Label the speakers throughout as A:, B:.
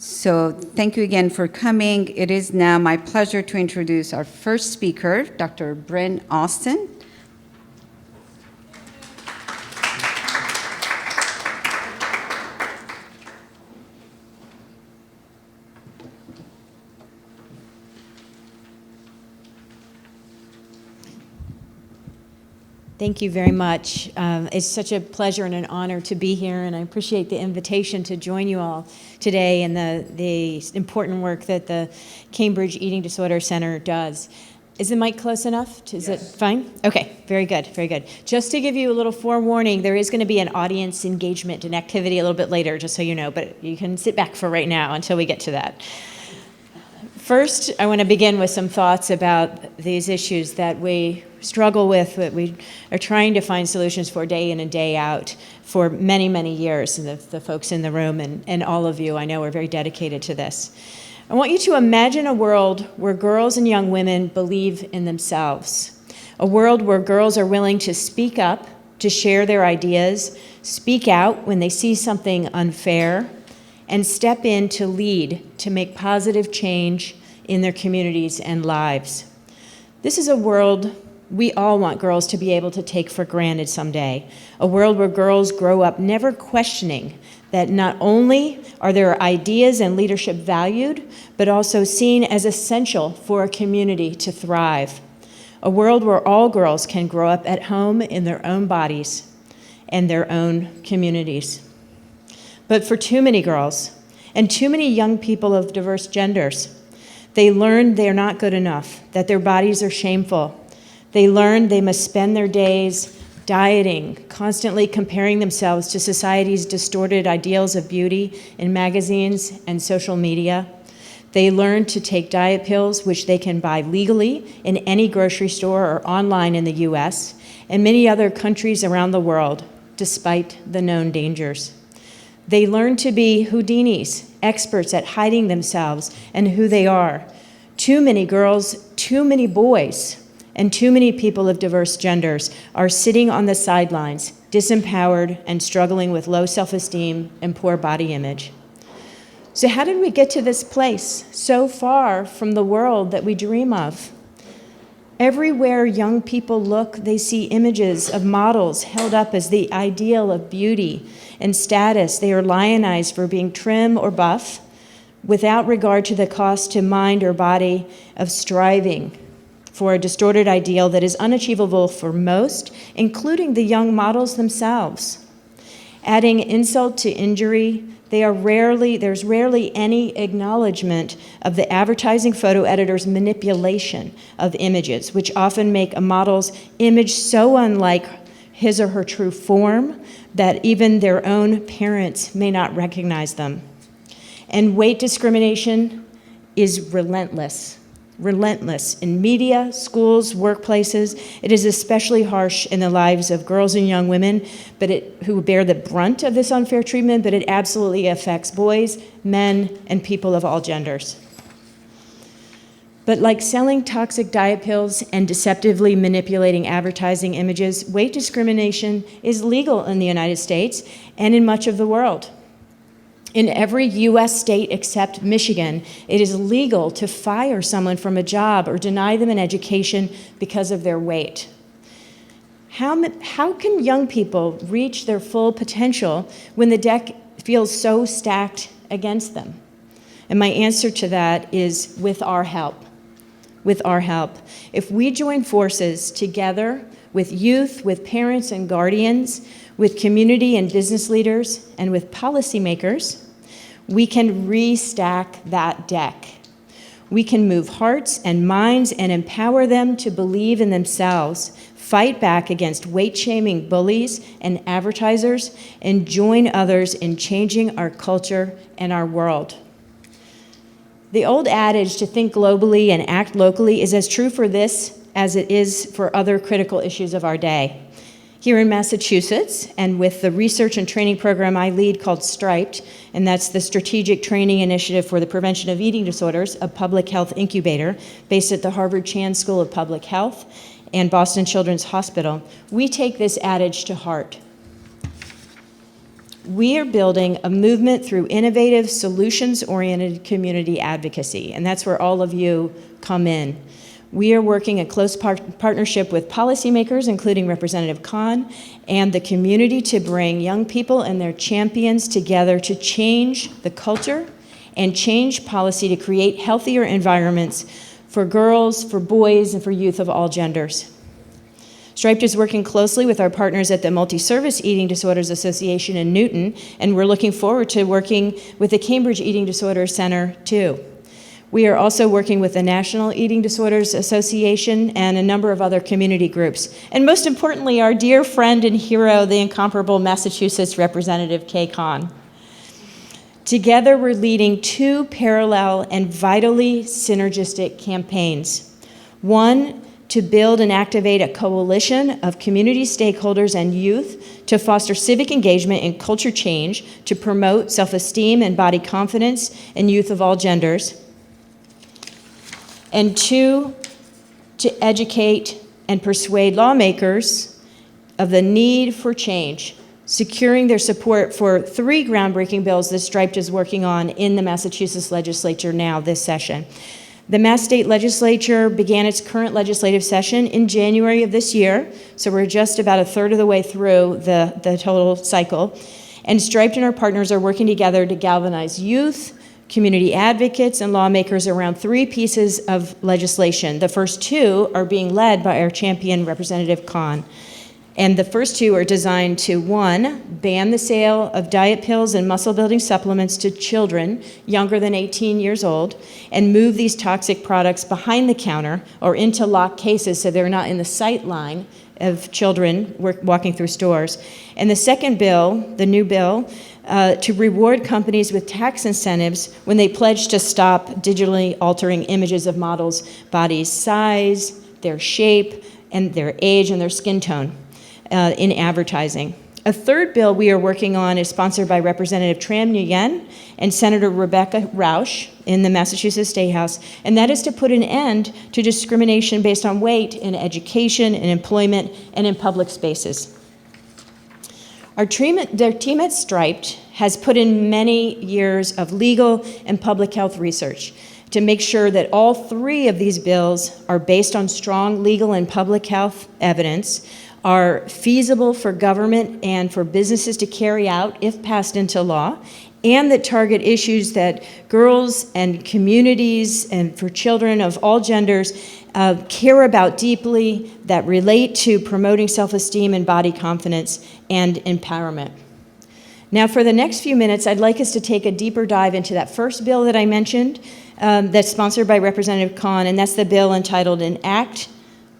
A: So thank you again for coming. It is now my pleasure to introduce our first speaker, Dr. Bryn Austin.
B: Thank you very much. It's such a pleasure and an honor to be here, and I appreciate the invitation to join you all today in the important work that the Cambridge Eating Disorder Center does. Is the mic close enough? Is it fine? Okay, very good, very good. Just to give you a little forewarning, there is going to be an audience engagement and activity a little bit later, just so you know, but you can sit back for right now until we get to that. First, I want to begin with some thoughts about these issues that we struggle with, that we are trying to find solutions for day in and day out for many, many years. And the folks in the room and all of you, I know, are very dedicated to this. I want you to imagine a world where girls and young women believe in themselves, a world where girls are willing to speak up, to share their ideas, speak out when they see something unfair, and step in to lead, to make positive change in their communities and lives. This is a world we all want girls to be able to take for granted someday, a world where girls grow up never questioning that not only are their ideas and leadership valued, but also seen as essential for a community to thrive. A world where all girls can grow up at home in their own bodies and their own communities. But for too many girls and too many young people of diverse genders, they learn they're not good enough, that their bodies are shameful. They learn they must spend their days dieting, constantly comparing themselves to society's distorted ideals of beauty in magazines and social media. They learn to take diet pills, which they can buy legally in any grocery store or online in the US and many other countries around the world, despite the known dangers. They learn to be Houdinis, experts at hiding themselves and who they are. Too many girls, too many boys, and too many people of diverse genders are sitting on the sidelines, disempowered and struggling with low self-esteem and poor body image. So how did we get to this place, so far from the world that we dream of? Everywhere young people look, they see images of models held up as the ideal of beauty and status. They are lionized for being trim or buff, without regard to the cost to mind or body of striving for a distorted ideal that is unachievable for most, including the young models themselves. Adding insult to injury, there's rarely any acknowledgement of the advertising photo editor's manipulation of images, which often make a model's image so unlike his or her true form that even their own parents may not recognize them. And weight discrimination is relentless in media, schools, workplaces. It is especially harsh in the lives of girls and young women who bear the brunt of this unfair treatment, but it absolutely affects boys, men, and people of all genders. But like selling toxic diet pills and deceptively manipulating advertising images, weight discrimination is legal in the United States and in much of the world. In every US state except Michigan, it is legal to fire someone from a job or deny them an education because of their weight. How can young people reach their full potential when the deck feels so stacked against them? And my answer to that is with our help. With our help. If we join forces together with youth, with parents and guardians, with community and business leaders, and with policymakers, we can restack that deck. We can move hearts and minds and empower them to believe in themselves, fight back against weight-shaming bullies and advertisers, and join others in changing our culture and our world. The old adage to think globally and act locally is as true for this as it is for other critical issues of our day. Here in Massachusetts, and with the research and training program I lead called STRIPED, and that's the Strategic Training Initiative for the Prevention of Eating Disorders, a public health incubator based at the Harvard Chan School of Public Health and Boston Children's Hospital, we take this adage to heart. We are building a movement through innovative, solutions-oriented community advocacy, and that's where all of you come in. We are working in close partnership with policymakers, including Representative Khan, and the community to bring young people and their champions together to change the culture and change policy to create healthier environments for girls, for boys, and for youth of all genders. Striped is working closely with our partners at the Multi-Service Eating Disorders Association in Newton, and we're looking forward to working with the Cambridge Eating Disorders Center too. We are also working with the National Eating Disorders Association and a number of other community groups. And most importantly, our dear friend and hero, the incomparable Massachusetts Representative Kay Khan. Together, we're leading two parallel and vitally synergistic campaigns. One, to build and activate a coalition of community stakeholders and youth to foster civic engagement and culture change to promote self-esteem and body confidence in youth of all genders. And two, to educate and persuade lawmakers of the need for change, securing their support for 3 groundbreaking bills that Striped is working on in the Massachusetts legislature now this session. The Mass State Legislature began its current legislative session in January of this year, so we're just about a third of the way through the total cycle. And Striped and our partners are working together to galvanize youth, community advocates, and lawmakers around 3 pieces of legislation. The first 2 are being led by our champion, Representative Khan. And the first 2 are designed to, 1, ban the sale of diet pills and muscle-building supplements to children younger than 18 years old, and move these toxic products behind the counter or into locked cases so they're not in the sight line of children walking through stores. And the second bill, the new bill, to reward companies with tax incentives when they pledge to stop digitally altering images of models' bodies' size, their shape, and their age and their skin tone in advertising. A third bill we are working on is sponsored by Representative Tram Nguyen and Senator Rebecca Rausch in the Massachusetts State House, and that is to put an end to discrimination based on weight in education, in employment, and in public spaces. Their team at Striped has put in many years of legal and public health research to make sure that all 3 of these bills are based on strong legal and public health evidence, are feasible for government and for businesses to carry out if passed into law, and that target issues that girls and communities and for children of all genders care about deeply, that relate to promoting self-esteem and body confidence and empowerment. Now, for the next few minutes, I'd like us to take a deeper dive into that first bill that I mentioned that's sponsored by Representative Khan, and that's the bill entitled An Act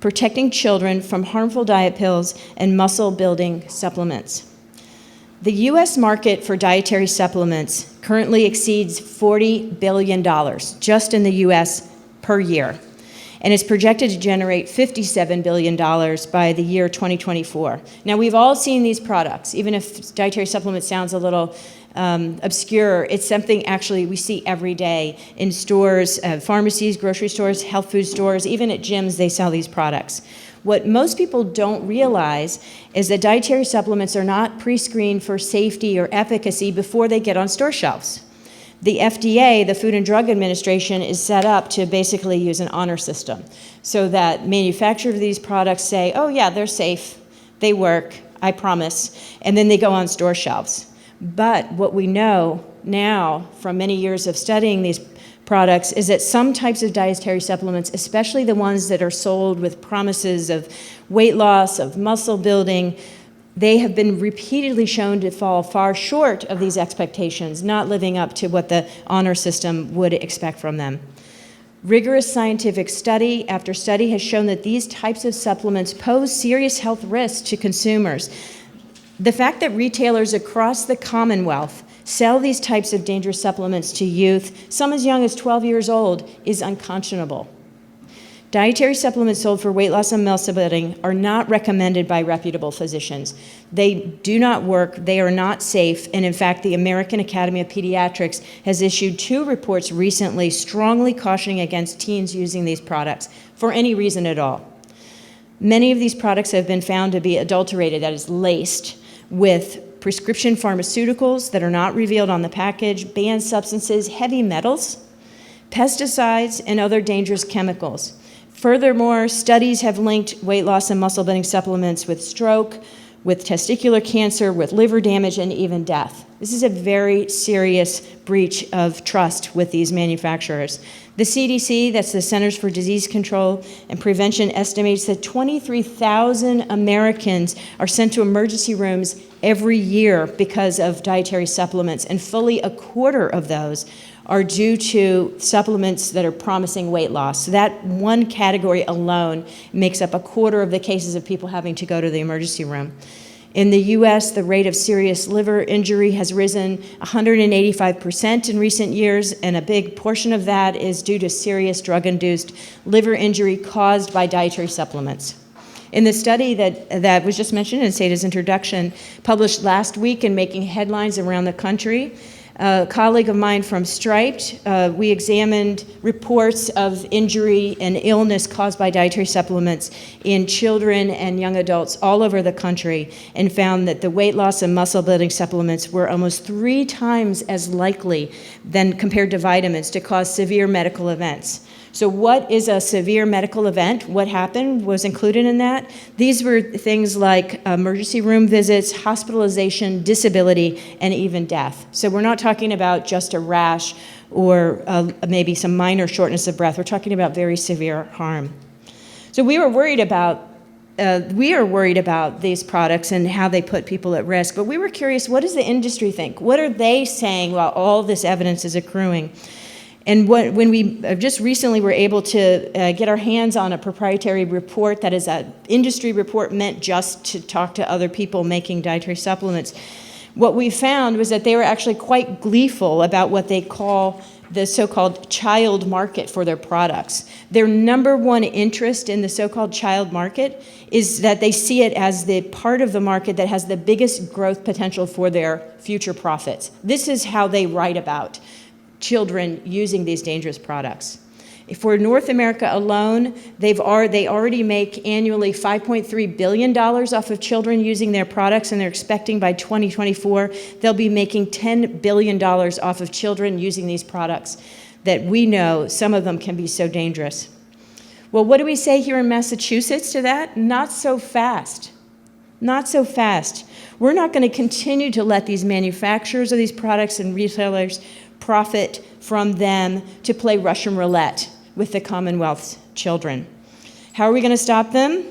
B: Protecting Children from Harmful Diet Pills and Muscle-Building Supplements. The U.S. market for dietary supplements currently exceeds $40 billion just in the U.S. per year, and is projected to generate $57 billion by the year 2024. Now, we've all seen these products. Even if dietary supplement sounds a little obscure, it's something actually we see every day in stores, pharmacies, grocery stores, health food stores, even at gyms they sell these products. What most people don't realize is that dietary supplements are not pre-screened for safety or efficacy before they get on store shelves. The FDA, the Food and Drug Administration, is set up to basically use an honor system so that manufacturers of these products say, oh yeah, they're safe, they work, I promise, and then they go on store shelves. But what we know now from many years of studying these products is that some types of dietary supplements, especially the ones that are sold with promises of weight loss, of muscle building, they have been repeatedly shown to fall far short of these expectations, not living up to what the honor system would expect from them. Rigorous scientific study after study has shown that these types of supplements pose serious health risks to consumers. The fact that retailers across the Commonwealth sell these types of dangerous supplements to youth, some as young as 12 years old, is unconscionable. Dietary supplements sold for weight loss and muscle building are not recommended by reputable physicians. They do not work, they are not safe, and in fact, the American Academy of Pediatrics has issued 2 reports recently strongly cautioning against teens using these products for any reason at all. Many of these products have been found to be adulterated, that is, laced with prescription pharmaceuticals that are not revealed on the package, banned substances, heavy metals, pesticides, and other dangerous chemicals. Furthermore, studies have linked weight loss and muscle-building supplements with stroke, with testicular cancer, with liver damage, and even death. This is a very serious breach of trust with these manufacturers. The CDC, that's the Centers for Disease Control and Prevention, estimates that 23,000 Americans are sent to emergency rooms every year because of dietary supplements, and fully a quarter of those are due to supplements that are promising weight loss. So that one category alone makes up a quarter of the cases of people having to go to the emergency room. In the US, the rate of serious liver injury has risen 185% in recent years, and a big portion of that is due to serious drug-induced liver injury caused by dietary supplements. In the study that was just mentioned in Sada's introduction, published last week and making headlines around the country, a colleague of mine from Striped, we examined reports of injury and illness caused by dietary supplements in children and young adults all over the country, and found that the weight loss and muscle building supplements were almost 3 times as likely than compared to vitamins to cause severe medical events. So what is a severe medical event? What happened was included in that. These were things like emergency room visits, hospitalization, disability, and even death. So we're not talking about just a rash or maybe some minor shortness of breath. We're talking about very severe harm. So we are worried about these products and how they put people at risk, but we were curious, what does the industry think? What are they saying while all this evidence is accruing? And when we just recently were able to get our hands on a proprietary report that is an industry report meant just to talk to other people making dietary supplements, what we found was that they were actually quite gleeful about what they call the so-called child market for their products. Their number one interest in the so-called child market is that they see it as the part of the market that has the biggest growth potential for their future profits. This is how they write about children using these dangerous products. For North America alone, they already make annually $5.3 billion off of children using their products, and they're expecting by 2024 they'll be making $10 billion off of children using these products that we know some of them can be so dangerous. Well, what do we say here in Massachusetts to that? Not so fast. Not so fast. We're not going to continue to let these manufacturers of these products and retailers profit from them to play Russian roulette with the Commonwealth's children. How are we going to stop them?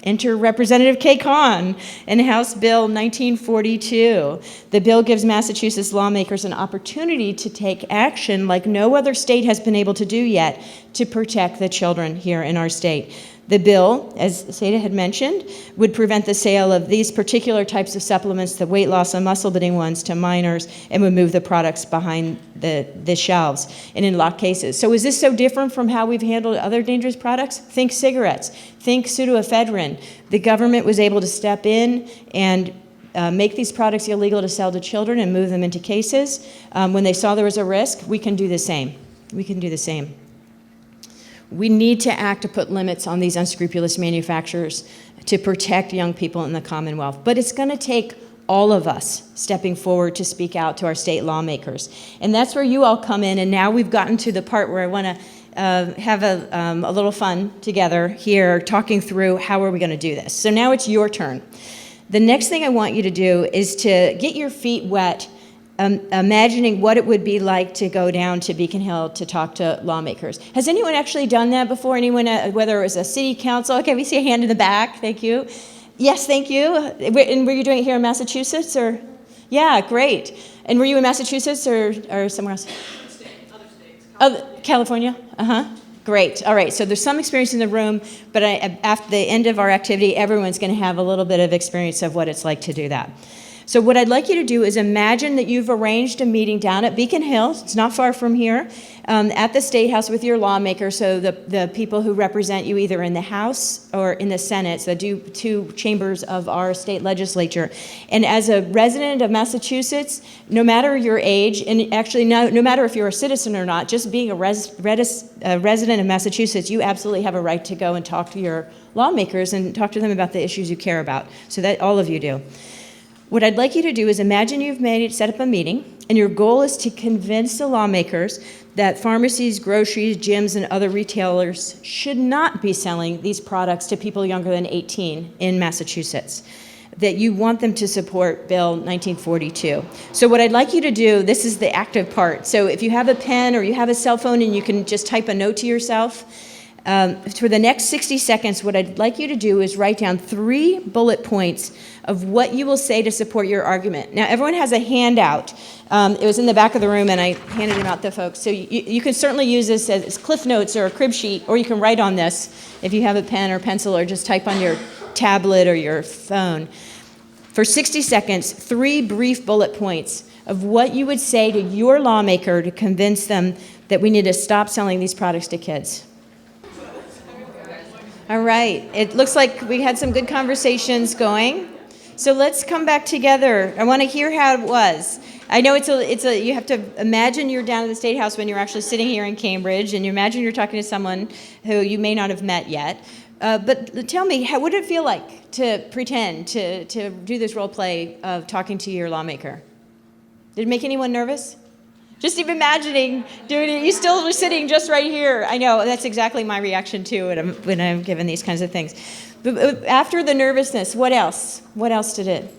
B: Enter Representative Kay Kahn in House Bill 1942. The bill gives Massachusetts lawmakers an opportunity to take action like no other state has been able to do yet to protect the children here in our state. The bill, as Sada had mentioned, would prevent the sale of these particular types of supplements, the weight loss and muscle building ones, to minors, and would move the products behind the shelves and in locked cases. So is this so different from how we've handled other dangerous products? Think cigarettes. Think pseudoephedrine. The government was able to step in and make these products illegal to sell to children and move them into cases. When they saw there was a risk, we can do the same. We can do the same. We need to act to put limits on these unscrupulous manufacturers to protect young people in the Commonwealth. But it's going to take all of us stepping forward to speak out to our state lawmakers. And that's where you all come in. And now we've gotten to the part where I want to have a little fun together here, talking through how are we going to do this. So now it's your turn. The next thing I want you to do is to get your feet wet, imagining what it would be like to go down to Beacon Hill to talk to lawmakers. Has anyone actually done that before? Anyone, whether it was a city council? Okay, we see a hand in the back. Thank you. Yes, thank you. And were you doing it here in Massachusetts, or? Yeah, great. And were you in Massachusetts or somewhere else? Other states. California? Great. All right. So there's some experience in the room, but after the end of our activity, everyone's going to have a little bit of experience of what it's like to do that. So what I'd like you to do is imagine that you've arranged a meeting down at Beacon Hill, it's not far from here, at the State House with your lawmakers, so the people who represent you either in the House or in the Senate, so the two chambers of our state legislature. And as a resident of Massachusetts, no matter your age, and actually no matter if you're a citizen or not, just being a resident of Massachusetts, you absolutely have a right to go and talk to your lawmakers and talk to them about the issues you care about, so that all of you do. What I'd like you to do is imagine set up a meeting, and your goal is to convince the lawmakers that pharmacies, groceries, gyms, and other retailers should not be selling these products to people younger than 18 in Massachusetts, that you want them to support Bill 1942. So what I'd like you to do, this is the active part. So if you have a pen or you have a cell phone and you can just type a note to yourself, for the next 60 seconds, what I'd like you to do is write down 3 bullet points of what you will say to support your argument. Now, everyone has a handout. It was in the back of the room, and I handed them out to folks. So you can certainly use this as Cliff Notes or a crib sheet, or you can write on this if you have a pen or pencil, or just type on your tablet or your phone. For 60 seconds, 3 brief bullet points of what you would say to your lawmaker to convince them that we need to stop selling these products to kids. All right, it looks like we had some good conversations going. So let's come back together. I want to hear how it was. I know you have to imagine you're down at the State House when you're actually sitting here in Cambridge, and you imagine you're talking to someone who you may not have met yet. But tell me, how would it feel like to pretend to do this role play of talking to your lawmaker? Did it make anyone nervous? Just even imagining doing it, you still were sitting just right here. I know, that's exactly my reaction too when I'm given these kinds of things. But after the nervousness, what else? What else did it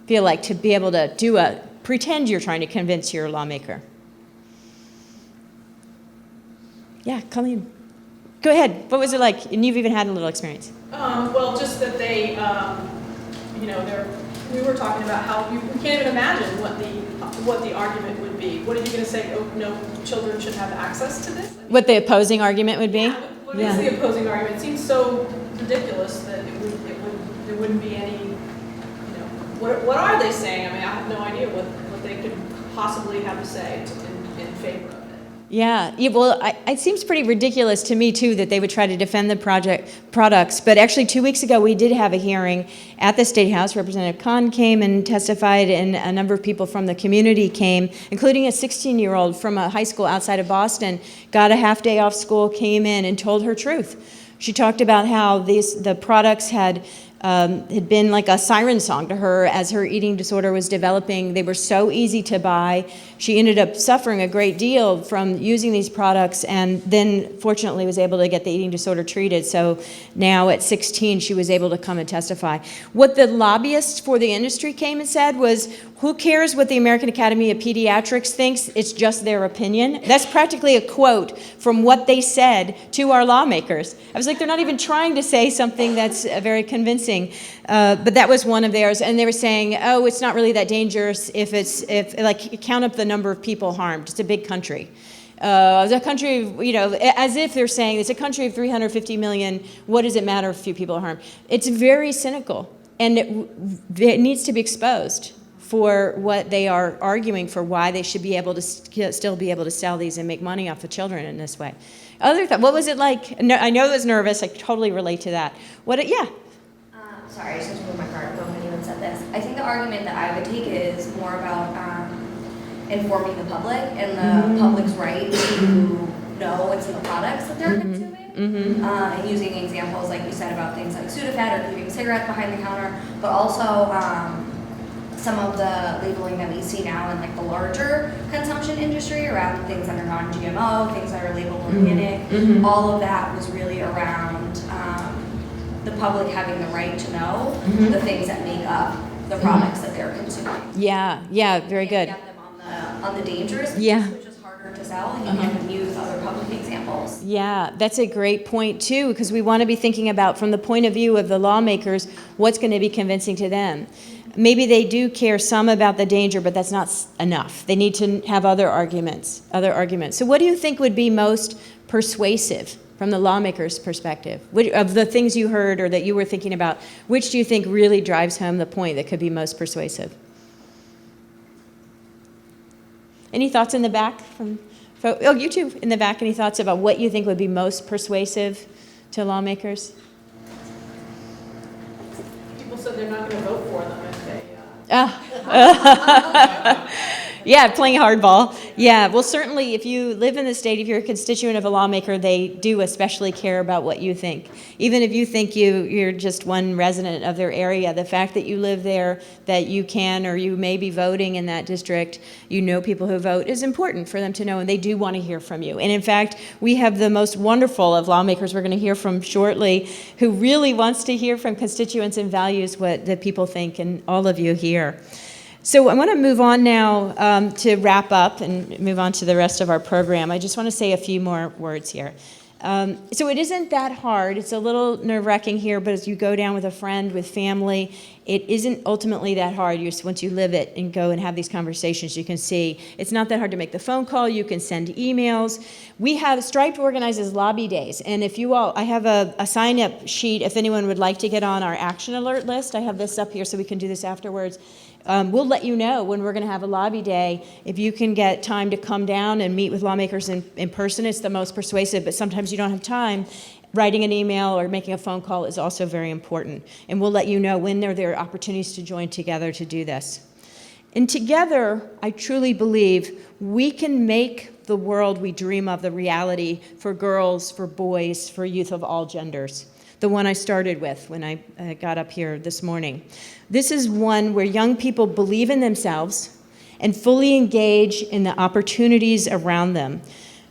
B: feel like to be able to pretend you're trying to convince your lawmaker? Yeah, Colleen. Go ahead. What was it like? And you've even had a little experience.
C: Well, just that they, we were talking about how you can't even imagine what the argument would be. What are you going to say? Oh, no, children should have access to this?
B: What the opposing argument would be?
C: Yeah, what is the opposing argument? It seems so ridiculous that there wouldn't be any. What are they saying? I mean, I have no idea what they could possibly have to say in favor of it.
B: Yeah, well, it seems pretty ridiculous to me, too, that they would try to defend the products. But actually, 2 weeks ago, we did have a hearing at the State House. Representative Khan came and testified, and a number of people from the community came, including a 16-year-old from a high school outside of Boston, got a half day off school, came in, and told her truth. She talked about how the products had been like a siren song to her as her eating disorder was developing. They were so easy to buy. She ended up suffering a great deal from using these products, and then fortunately was able to get the eating disorder treated. So now at 16, she was able to come and testify. What the lobbyists for the industry came and said was, who cares what the American Academy of Pediatrics thinks? It's just their opinion. That's practically a quote from what they said to our lawmakers. I was like, they're not even trying to say something that's very convincing. But that was one of theirs. And they were saying, oh, it's not really that dangerous if count up the number of people harmed. It's a big country. It's a country, as if they're saying it's a country of 350 million. What does it matter if a few people are harmed? It's very cynical, and it needs to be exposed for what they are arguing for, why they should be able to still be able to sell these and make money off the children in this way. What was it like? No, I know it was nervous. I totally relate to that.
D: Sorry, I just have to move my card. I don't know if anyone said this. I think the argument that I would take is more about informing the public and the public's right to know what's in the products that they're consuming. And using examples like you said about things like Sudafed or keeping cigarettes behind the counter, but also some of the labeling that we see now in like the larger consumption industry around things that are non-GMO, things that are labeled organic. All of that was really around the public having the right to know the things that make up the products that they're consuming.
B: Yeah, very good.
D: Get them on the dangerous piece, which is harder to sell, and you can use other public examples.
B: Yeah, that's a great point too, because we want to be thinking about, from the point of view of the lawmakers, what's going to be convincing to them. Maybe they do care some about the danger, but that's not enough. They need to have other arguments. So what do you think would be most persuasive from the lawmaker's perspective? Of the things you heard or that you were thinking about, which do you think really drives home the point that could be most persuasive? Any thoughts in the back? Oh, you too, in the back. Any thoughts about what you think would be most persuasive to lawmakers? People said they're not going to vote for them if they... Yeah, playing hardball. Yeah, well, certainly if you live in the state, if you're a constituent of a lawmaker, they do especially care about what you think. Even if you think you're just one resident of their area, the fact that you live there, that you can or you may be voting in that district, you know people who vote, is important for them to know, and they do want to hear from you. And in fact, we have the most wonderful of lawmakers we're going to hear from shortly, who really wants to hear from constituents and values what the people think, and all of you here. So I want to move on now to wrap up and move on to the rest of our program. I just want to say a few more words here. So it isn't that hard. It's a little nerve-wracking here, but as you go down with a friend, with family, it isn't ultimately that hard. Once you live it and go and have these conversations, you can see it's not that hard to make the phone call. You can send emails. We have Striped organizes lobby days, and if you all, I have a sign-up sheet if anyone would like to get on our action alert list. I have this up here so we can do this afterwards. We'll let you know when we're going to have a lobby day. If you can get time to come down and meet with lawmakers in person, it's the most persuasive, but sometimes you don't have time. Writing an email or making a phone call is also very important. And we'll let you know when there are opportunities to join together to do this. And together, I truly believe we can make the world we dream of the reality for girls, for boys, for youth of all genders. The one I started with when I got up here this morning. This is one where young people believe in themselves and fully engage in the opportunities around them.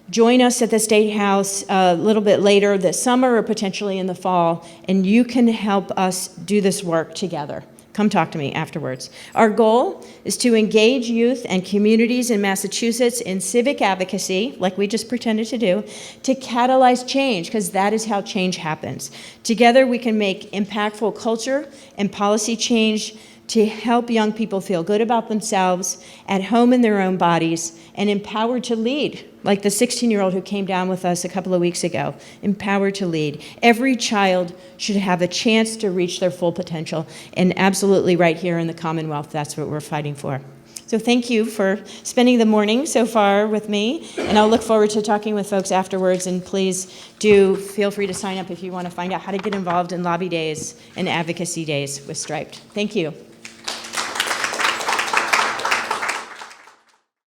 B: Join us at the State House a little bit later this summer or potentially in the fall, and you can help us do this work together. Come talk to me afterwards. Our goal is to engage youth and communities in Massachusetts in civic advocacy, like we just pretended to do, to catalyze change, because that is how change happens. Together we can make impactful culture and policy change to help young people feel good about themselves, at home in their own bodies, and empowered to lead, like the 16-year-old who came down with us a couple of weeks ago, empowered to lead. Every child should have a chance to reach their full potential, and absolutely right here in the Commonwealth, that's what we're fighting for. So thank you for spending the morning so far with me, and I'll look forward to talking with folks afterwards, and please do feel free to sign up if you want to find out how to get involved in lobby days and advocacy days with Striped. Thank you.